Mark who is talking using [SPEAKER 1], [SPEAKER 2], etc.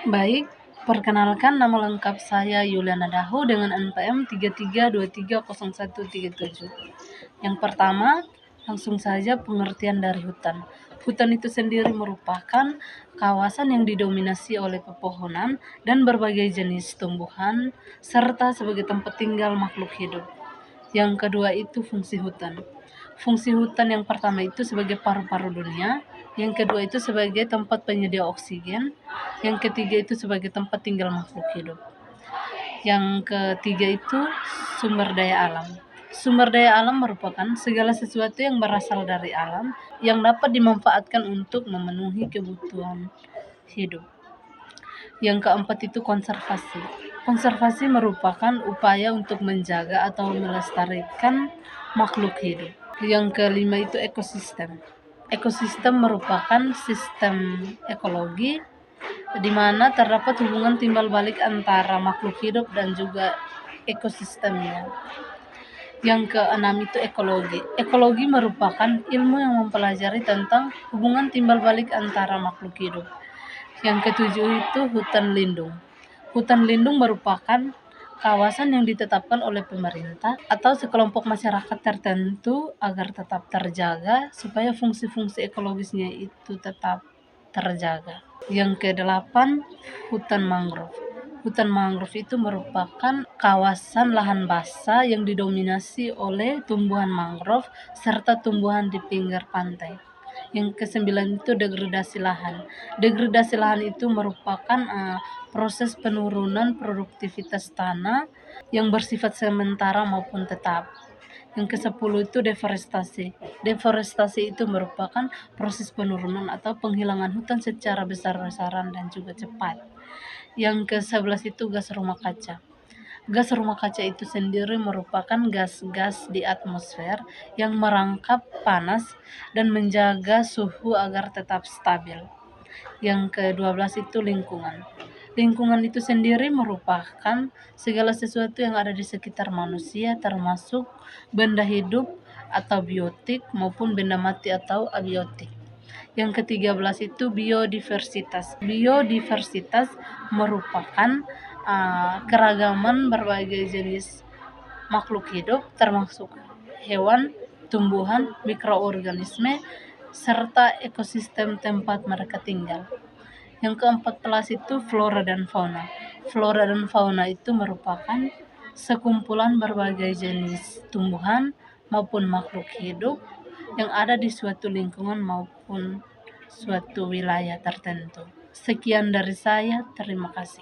[SPEAKER 1] Baik, perkenalkan nama lengkap saya Yuliana Dahu dengan NPM 33230137. Yang pertama, langsung saja pengertian dari hutan. Hutan itu sendiri merupakan kawasan yang didominasi oleh pepohonan dan berbagai jenis tumbuhan, serta sebagai tempat tinggal makhluk hidup. Yang kedua itu fungsi hutan. Fungsi hutan yang pertama itu sebagai paru-paru dunia, yang kedua itu sebagai tempat penyedia oksigen, yang ketiga itu sebagai tempat tinggal makhluk hidup. Yang ketiga itu sumber daya alam. Sumber daya alam merupakan segala sesuatu yang berasal dari alam yang dapat dimanfaatkan untuk memenuhi kebutuhan hidup. Yang keempat itu konservasi. Konservasi merupakan upaya untuk menjaga atau melestarikan makhluk hidup. Yang kelima itu ekosistem. Ekosistem merupakan sistem ekologi di mana terdapat hubungan timbal balik antara makhluk hidup dan juga ekosistemnya. Yang keenam itu ekologi. Ekologi merupakan ilmu yang mempelajari tentang hubungan timbal balik antara makhluk hidup. Yang ketujuh itu hutan lindung. Hutan lindung merupakan kawasan yang ditetapkan oleh pemerintah atau sekelompok masyarakat tertentu agar tetap terjaga supaya fungsi-fungsi ekologisnya itu tetap terjaga. Yang kedelapan, hutan mangrove. Hutan mangrove itu merupakan kawasan lahan basah yang didominasi oleh tumbuhan mangrove serta tumbuhan di pinggir pantai. Yang kesembilan itu degradasi lahan. Degradasi lahan itu merupakan proses penurunan produktivitas tanah yang bersifat sementara maupun tetap. Yang ke-10 itu deforestasi. Deforestasi itu merupakan proses penurunan atau penghilangan hutan secara besar-besaran dan juga cepat. Yang ke-11 itu gas rumah kaca. Gas rumah kaca itu sendiri merupakan gas-gas di atmosfer yang merangkap panas dan menjaga suhu agar tetap stabil. Yang ke-12 itu lingkungan. Lingkungan itu sendiri merupakan segala sesuatu yang ada di sekitar manusia termasuk benda hidup atau biotik maupun benda mati atau abiotik. Yang ke-13 itu biodiversitas. Biodiversitas merupakan keragaman berbagai jenis makhluk hidup termasuk hewan, tumbuhan, mikroorganisme, serta ekosistem tempat mereka tinggal. Yang ke-14 itu flora dan fauna. Flora dan fauna itu merupakan sekumpulan berbagai jenis tumbuhan maupun makhluk hidup yang ada di suatu lingkungan maupun suatu wilayah tertentu. Sekian dari saya, terima kasih.